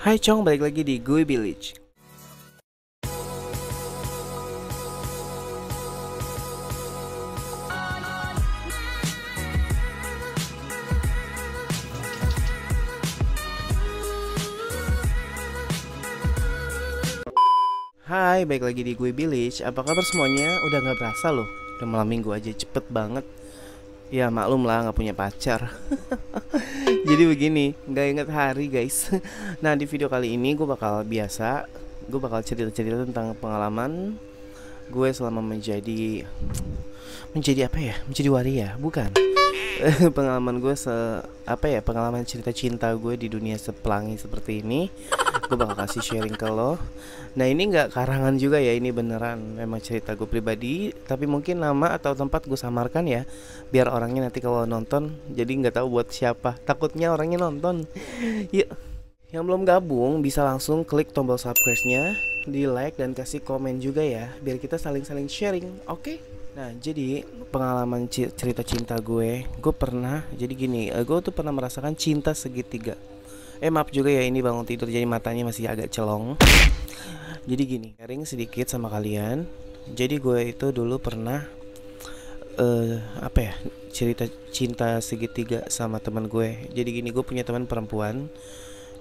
Hai Cong, balik lagi di Gue Village. Hai, balik lagi di Gue Village. Apa kabar semuanya? Udah gak berasa loh, udah malam minggu aja, cepet banget. Ya maklum lah, gak punya pacar. Jadi begini, gak inget hari guys. Nah, di video kali ini gue bakal cerita-cerita tentang pengalaman gue selama menjadi apa ya? Menjadi waria, bukan? Pengalaman gue pengalaman cerita cinta gue di dunia sepelangi seperti ini. Gue bakal kasih sharing ke lo. Nah, ini nggak karangan juga ya, ini beneran memang cerita gue pribadi, tapi mungkin nama atau tempat gue samarkan ya, biar orangnya nanti kalau nonton jadi nggak tahu buat siapa, takutnya orangnya nonton. Ya, yang belum gabung bisa langsung klik tombol subscribe-nya, di like dan kasih komen juga ya, biar kita saling-saling sharing, oke? Nah, jadi pengalaman cerita cinta gue pernah, jadi gini, gue tuh pernah merasakan cinta segitiga. Maaf juga ya, ini bangun tidur jadi matanya masih agak celong. Jadi gini, sharing sedikit sama kalian. Jadi gue itu dulu pernah cerita cinta segitiga sama teman gue. Jadi gini, gue punya teman perempuan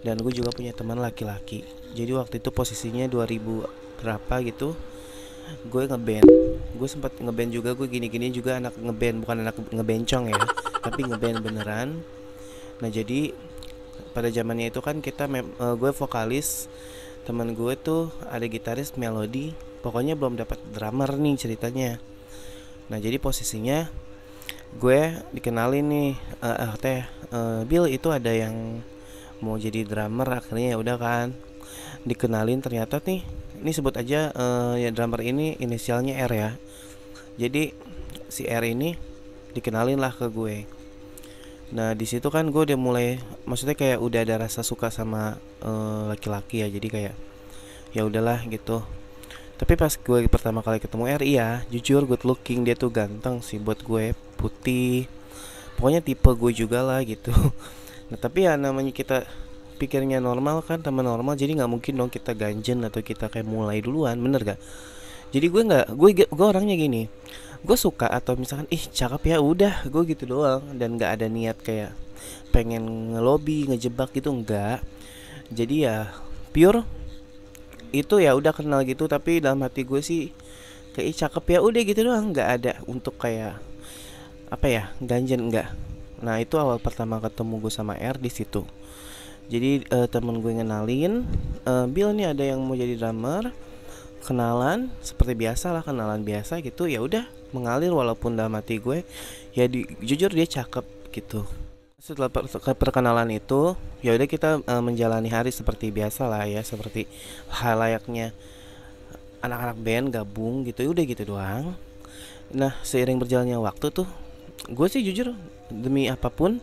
dan gue juga punya teman laki-laki. Jadi waktu itu posisinya 2000 berapa gitu, gue ngeband. Gue sempat ngeband juga, gue gini-gini juga anak ngeband, bukan anak ngebencong ya, tapi ngeband beneran. Nah, jadi pada zamannya itu kan gue vokalis, teman gue tuh ada gitaris, melodi, pokoknya belum dapat drummer nih ceritanya. Nah, jadi posisinya gue dikenalin nih, Bill itu ada yang mau jadi drummer, akhirnya ya udah kan dikenalin. Ternyata nih, ini sebut aja ya drummer ini inisialnya R ya. Jadi si R ini dikenalin lah ke gue. Nah, di situ kan gue udah mulai, maksudnya kayak udah ada rasa suka sama laki-laki ya. Jadi kayak ya udahlah gitu. Tapi pas gue pertama kali ketemu R, iya jujur good looking, dia tuh ganteng sih buat gue, putih, pokoknya tipe gue juga lah gitu. Nah, tapi ya namanya kita pikirnya normal kan, teman normal, jadi nggak mungkin dong kita ganjen atau kita kayak mulai duluan, bener gak? Jadi gue orangnya gini, gue suka atau misalkan cakep ya udah, gue gitu doang, dan nggak ada niat kayak pengen ngelobi ngejebak gitu, enggak. Jadi ya pure itu, ya udah kenal gitu, tapi dalam hati gue sih kayak cakep ya udah gitu doang, nggak ada untuk kayak ganjen, enggak. Nah, itu awal pertama ketemu gue sama R di situ. Jadi temen gue ngenalin, Bill nih ada yang mau jadi drummer. Kenalan seperti biasa lah, kenalan biasa gitu, ya udah mengalir, walaupun dalam hati gue ya jujur dia cakep gitu. Setelah perkenalan itu ya udah kita menjalani hari seperti biasa lah ya, seperti hal layaknya anak-anak band gabung gitu, udah gitu doang. Nah, seiring berjalannya waktu tuh gue sih jujur demi apapun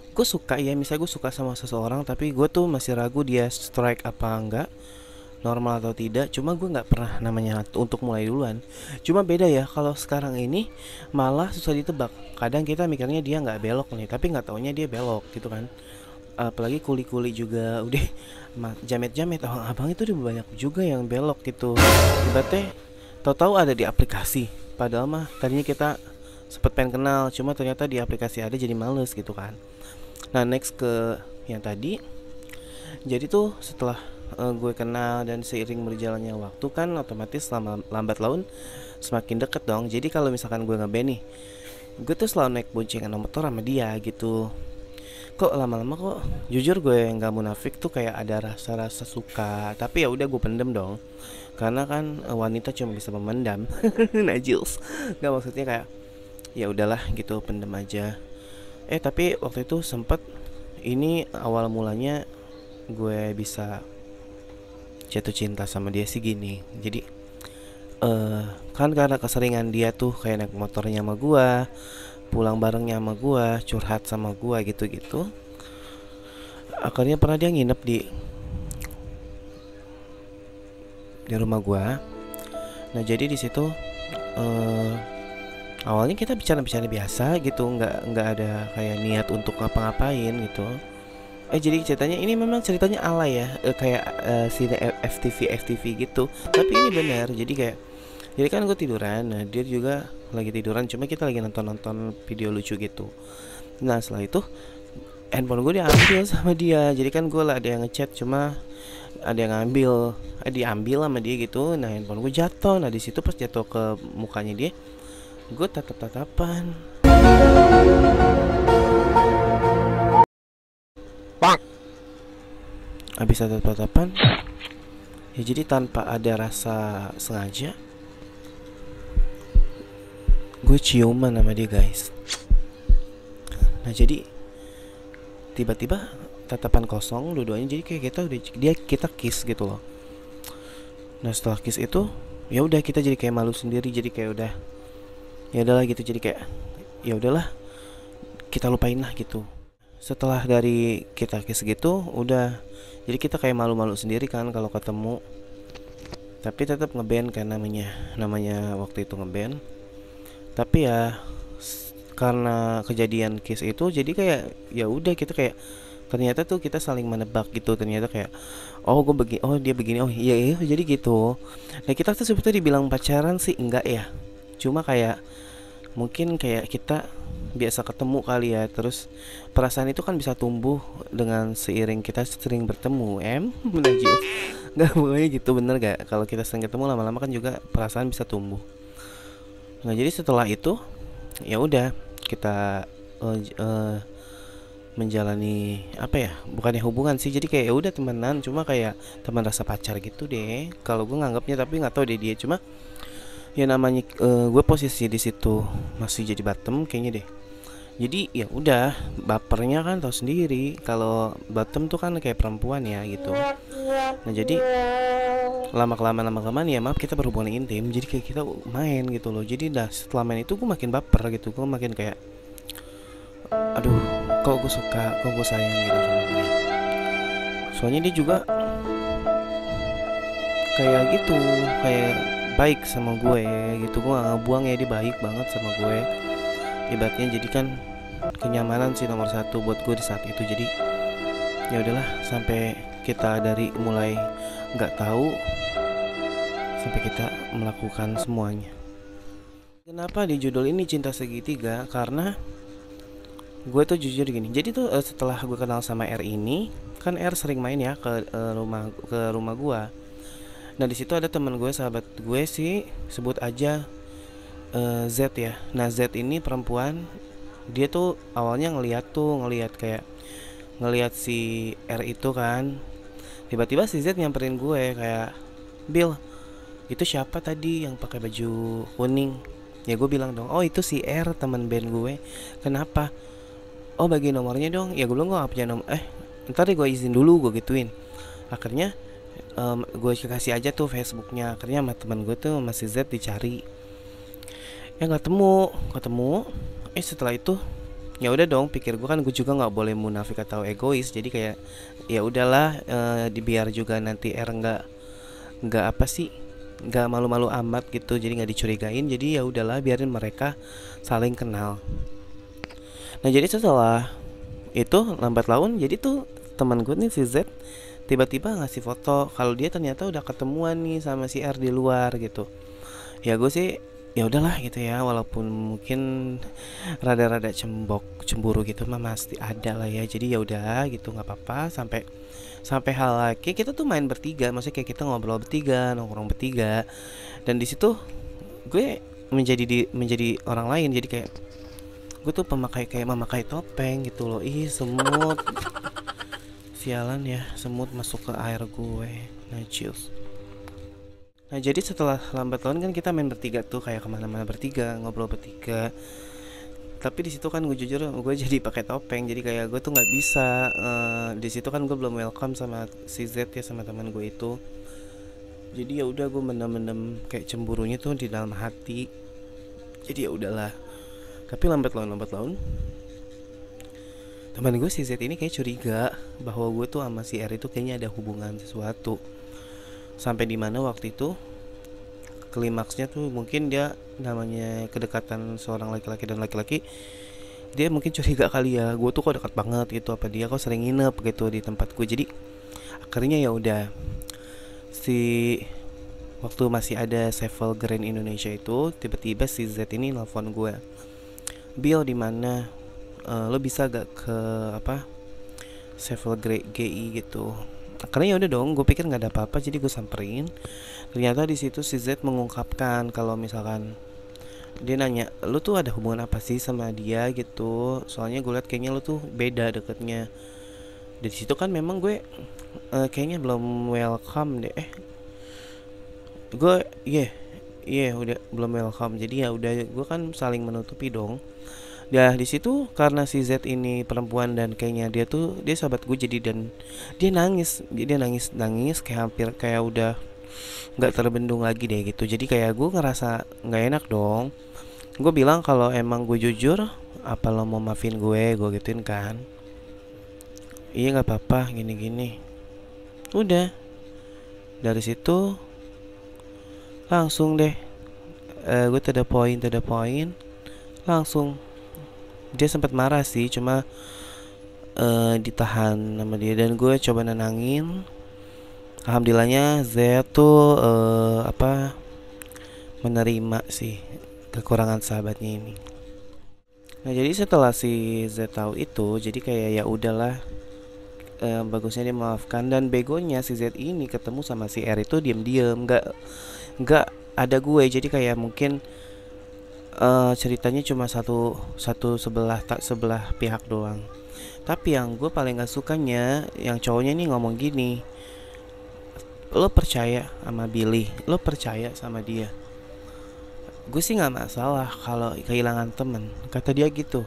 gue suka ya, misalnya gue suka sama seseorang tapi gue tuh masih ragu dia strike apa enggak, normal atau tidak. Cuma gue nggak pernah namanya untuk mulai duluan. Cuma beda ya, kalau sekarang ini malah susah ditebak. Kadang kita mikirnya dia nggak belok nih, tapi nggak taunya dia belok gitu kan. Apalagi kuli-kuli juga udah jamet-jamet, abang itu udah banyak juga yang belok gitu. Ibaratnya tahu-tahu ada di aplikasi, padahal mah tadinya kita sempet pengen kenal, cuma ternyata di aplikasi ada, jadi males gitu kan. Nah, next ke yang tadi. Jadi tuh setelah gue kenal dan seiring berjalannya waktu kan otomatis lambat laun semakin deket dong. Jadi kalau misalkan gue ngeband nih, gue tuh selalu naik boncengan motor sama dia gitu. Kok lama-lama kok jujur gue nggak munafik tuh kayak ada rasa-rasa suka, tapi ya udah gue pendem dong, karena kan wanita cuma bisa memendam. Najils, nggak, maksudnya kayak ya udahlah gitu, pendem aja. Tapi waktu itu sempet, ini awal mulanya gue bisa jatuh cinta sama dia sih gini. Jadi kan karena keseringan dia tuh kayak naik motornya sama gua, pulang barengnya sama gua, curhat sama gua gitu-gitu. Akhirnya pernah dia nginep di rumah gua. Nah, jadi di situ awalnya kita bicara biasa gitu, nggak ada kayak niat untuk ngapa-ngapain gitu. Jadi ceritanya ini memang ceritanya alay ya, kayak sini FTV gitu. Tapi ini benar. Jadi kan gue tiduran, nah dia juga lagi tiduran. Cuma kita lagi nonton video lucu gitu. Nah setelah itu handphone gue diambil sama dia. Jadi kan gue lah ada yang ngechat, cuma ada yang diambil sama dia gitu. Nah handphone gue jatuh. Nah di situ pas jatuh ke mukanya dia, gue tatap-tatapan. Habis tatap-tatapan, ya jadi tanpa ada rasa sengaja, gue ciuman sama dia guys. Nah jadi tiba-tiba tatapan kosong dua-duanya, jadi kayak kita kiss gitu loh. Nah setelah kiss itu, ya udah kita jadi kayak malu sendiri, jadi kayak udah, ya udahlah gitu, jadi kayak ya udahlah kita lupain lah gitu. Setelah dari kita kiss gitu, udah jadi kita kayak malu-malu sendiri kan kalau ketemu. Tapi tetap ngeband kan, namanya waktu itu ngeband. Tapi ya karena kejadian kiss itu, jadi kayak ya udah kita kayak ternyata tuh kita saling menebak gitu. Ternyata kayak oh gue begini, oh dia begini, oh iya jadi gitu. Nah kita tuh sebetulnya dibilang pacaran sih enggak ya, cuma kayak mungkin kayak kita biasa ketemu kali ya. Terus perasaan itu kan bisa tumbuh dengan seiring kita sering bertemu. Bener Jiu. Nggak, pokoknya gitu, bener gak? Kalau kita sering ketemu lama-lama kan juga perasaan bisa tumbuh. Nah jadi setelah itu ya udah kita menjalani apa ya, bukannya hubungan sih, jadi kayak ya udah temenan, cuma kayak teman rasa pacar gitu deh kalau gue nganggapnya. Tapi nggak tahu deh dia, cuma ya namanya gue posisi di situ masih jadi bottom kayaknya deh. Jadi ya udah, bapernya kan tahu sendiri kalau bottom tuh kan kayak perempuan ya gitu. Nah jadi lama kelamaan ya maaf kita berhubungan intim, jadi kayak kita main gitu loh. Jadi dah setelah main itu gue makin baper gitu, gue makin kayak aduh kok gue suka, kok gue sayang gitu sama dia. Soalnya dia juga kayak gitu, kayak baik sama gue gitu. Gue gak ngebuang ya, dia baik banget sama gue. Ibaratnya jadi kan kenyamanan sih nomor satu buat gue di saat itu. Jadi ya udahlah, sampai kita dari mulai nggak tahu sampai kita melakukan semuanya. Kenapa di judul ini Cinta Segitiga? Karena gue tuh jujur gini. Jadi tuh setelah gue kenal sama R ini, kan R sering main ya ke rumah gue. Nah di situ ada teman gue, sahabat gue sih, sebut aja Z ya. Nah Z ini perempuan. Dia tuh awalnya ngelihat si R itu kan. Tiba-tiba si Z nyamperin gue kayak, Bill, itu siapa tadi yang pakai baju kuning? Ya gue bilang dong, oh itu si R, teman band gue. Kenapa? Oh bagi nomornya dong. Ya gue bilang gue gak punya nomor. Ntar deh gue izin dulu, gue gituin. Akhirnya gue kasih aja tuh Facebooknya. Akhirnya sama teman gue tuh masih Z dicari, ya nggak ketemu. Setelah itu ya udah dong, pikir gue kan, gue juga nggak boleh munafik atau egois. Jadi kayak ya udahlah, biar juga nanti R nggak apa sih, nggak malu-malu amat gitu, jadi nggak dicurigain. Jadi ya udahlah, biarin mereka saling kenal. Nah jadi setelah itu lambat laun, jadi tuh teman gue nih si Z tiba-tiba ngasih foto kalau dia ternyata udah ketemuan nih sama si R di luar gitu. Ya gue sih ya udahlah gitu ya, walaupun mungkin rada-rada cemburu gitu mah pasti ada lah ya. Jadi ya udah gitu, nggak apa-apa. Sampai hal lagi, kita tuh main bertiga, maksudnya kayak kita ngobrol bertiga, nongkrong bertiga. Dan di situ gue menjadi orang lain. Jadi kayak gue tuh memakai topeng gitu loh. Semut. Sialan ya, semut masuk ke air gue. Najis. Nah jadi setelah lambat laun kan kita main bertiga tuh, kayak kemana-mana bertiga, ngobrol bertiga. Tapi di situ kan gue jujur, gue jadi pakai topeng. Jadi kayak gue tuh nggak bisa. Di situ kan gue belum welcome sama si Z ya, sama teman gue itu. Jadi ya udah, gue mendem kayak cemburunya tuh di dalam hati. Jadi ya udahlah. Tapi lambat laun teman gue si Z ini kayak curiga bahwa gue tuh sama si R itu kayaknya ada hubungan sesuatu. Sampai di mana waktu itu klimaksnya tuh mungkin dia, namanya kedekatan seorang laki-laki dan laki-laki, dia mungkin curiga kali ya, gue tuh kok dekat banget gitu, apa dia kok sering nginep gitu di tempat gue. Jadi akhirnya ya udah, si waktu masih ada Sevel Grand Indonesia itu tiba-tiba si Z ini nelfon gue, Bill di mana, lo bisa gak ke apa Sevel GI gitu. Akhirnya ya udah dong, gue pikir nggak ada apa-apa, jadi gue samperin. Ternyata di situ si Z mengungkapkan kalau misalkan dia nanya, lu tuh ada hubungan apa sih sama dia gitu, soalnya gue liat kayaknya lu tuh beda deketnya. Dari situ kan memang gue kayaknya belum welcome deh. Gue udah belum welcome, jadi ya udah gue kan saling menutupi dong. Ya di situ karena si Z ini perempuan dan kayaknya dia sahabat gue, jadi dan dia nangis kayak hampir kayak udah nggak terbendung lagi deh gitu. Jadi kayak gue ngerasa nggak enak dong. Gue bilang kalau emang gue jujur, apa lo mau maafin gue gituin kan. Iya nggak apa-apa gini-gini. Udah dari situ langsung deh, gue to the point langsung. Dia sempat marah sih, cuma ditahan sama dia dan gue coba nenangin. Alhamdulillahnya Z tuh menerima sih kekurangan sahabatnya ini. Nah jadi setelah si Z tahu itu, jadi kayak ya udahlah, bagusnya dia memaafkan. Dan begonya si Z ini ketemu sama si R itu diem-diem, nggak ada gue. Jadi kayak mungkin ceritanya cuma satu sebelah pihak doang. Tapi yang gue paling gak sukanya, yang cowoknya nih ngomong gini, lo percaya sama Billy, lo percaya sama dia. Gue sih nggak masalah kalau kehilangan temen, kata dia gitu.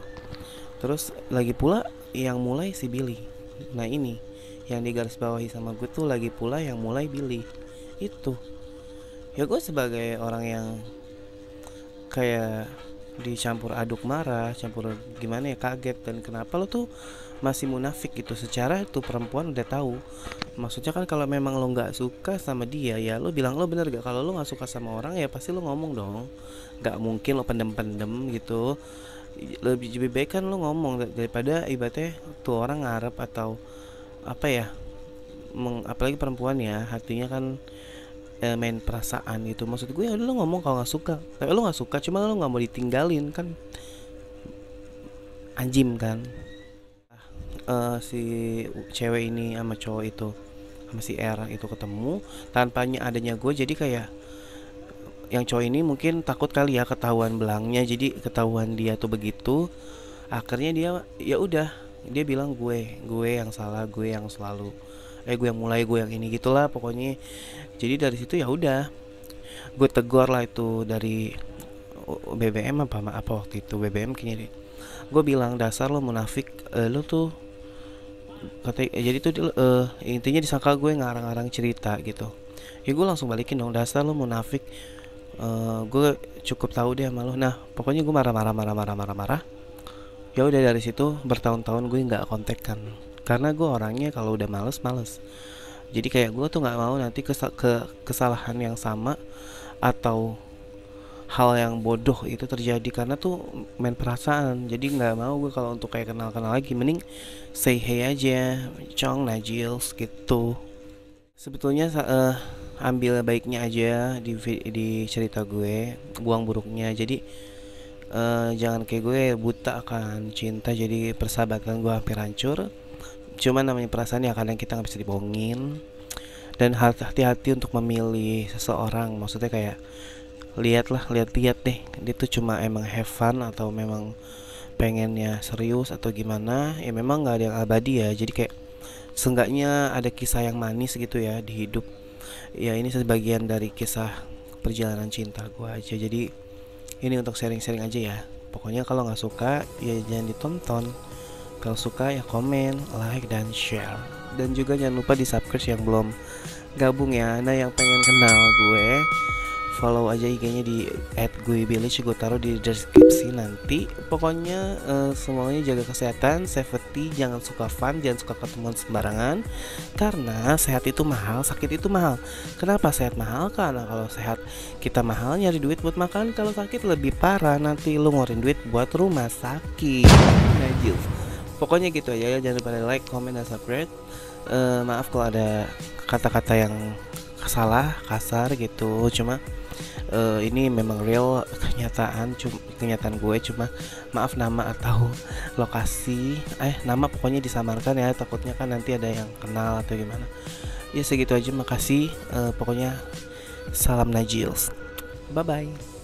Terus lagi pula yang mulai si Billy. Nah ini yang digarisbawahi sama gue tuh, lagi pula yang mulai Billy itu. Ya gue sebagai orang yang kayak dicampur aduk marah, campur gimana ya, kaget. Dan kenapa lo tuh masih munafik gitu, secara tuh perempuan udah tahu. Maksudnya kan kalau memang lo nggak suka sama dia, ya lo bilang. Lo bener gak kalau lo nggak suka sama orang, ya pasti lo ngomong dong. Nggak mungkin lo pendem gitu. Lebih baik kan lo ngomong daripada ibaratnya tuh orang ngarep atau apa ya, apalagi perempuan ya, hatinya kan main perasaan gitu. Maksud gue ya udah lo ngomong kalau nggak suka. Tapi lo nggak suka, cuma lo nggak mau ditinggalin kan, anjim kan. Si cewek ini sama cowok itu, sama si R itu ketemu tanpanya adanya gue. Jadi kayak yang cowok ini mungkin takut kali ya ketahuan belangnya, jadi ketahuan dia tuh begitu. Akhirnya dia ya udah, dia bilang gue yang salah, gue yang selalu gue yang mulai, gue yang ini gitulah pokoknya. Jadi dari situ ya udah, gue tegur lah itu dari BBM apa waktu itu BBM kayaknya deh. Gue bilang, dasar lo munafik, lo tuh kata. Jadi tuh intinya disangka gue ngarang-ngarang cerita gitu. Ya gue langsung balikin dong, dasar lo munafik, gue cukup tahu deh sama lo. Nah pokoknya gue marah. Ya udah dari situ bertahun-tahun gue nggak kontekan, karena gue orangnya kalau udah males. Jadi kayak gue tuh nggak mau nanti kesalahan yang sama atau hal yang bodoh itu terjadi, karena tuh main perasaan. Jadi nggak mau gue kalau untuk kayak kenal lagi, mending say hey aja, Chong Najils gitu. Sebetulnya ambil baiknya aja di cerita gue, buang buruknya. Jadi jangan kayak gue buta akan cinta, jadi persahabatan gue hampir hancur. Cuman namanya perasaan ya, kadang kita nggak bisa dibohongin. Dan hati-hati untuk memilih seseorang. Maksudnya kayak lihat deh, dia tuh cuma emang have fun atau memang pengennya serius atau gimana. Ya memang nggak ada yang abadi ya, jadi kayak seenggaknya ada kisah yang manis gitu ya di hidup. Ya ini sebagian dari kisah perjalanan cinta gue aja, jadi ini untuk sharing-sharing aja ya. Pokoknya kalau nggak suka ya jangan ditonton, kalau suka ya komen, like, dan share. Dan juga jangan lupa di subscribe yang belum gabung ya. Nah yang pengen kenal gue, follow aja IG-nya di @guivillage, gue taruh di deskripsi nanti. Pokoknya semuanya jaga kesehatan, safety, jangan suka fun, jangan suka ketemuan sembarangan. Karena sehat itu mahal, sakit itu mahal. Kenapa sehat mahal? Karena kalau sehat kita mahal nyari duit buat makan, kalau sakit lebih parah, nanti lu ngeluarin duit buat rumah sakit. Najis. Pokoknya gitu aja ya, jangan lupa like, comment, dan subscribe. Maaf kalau ada kata-kata yang salah, kasar gitu, cuma ini memang real kenyataan gue, cuma maaf nama atau lokasi nama pokoknya disamarkan ya, takutnya kan nanti ada yang kenal atau gimana ya. Segitu aja, makasih. Pokoknya salam Najils, bye bye.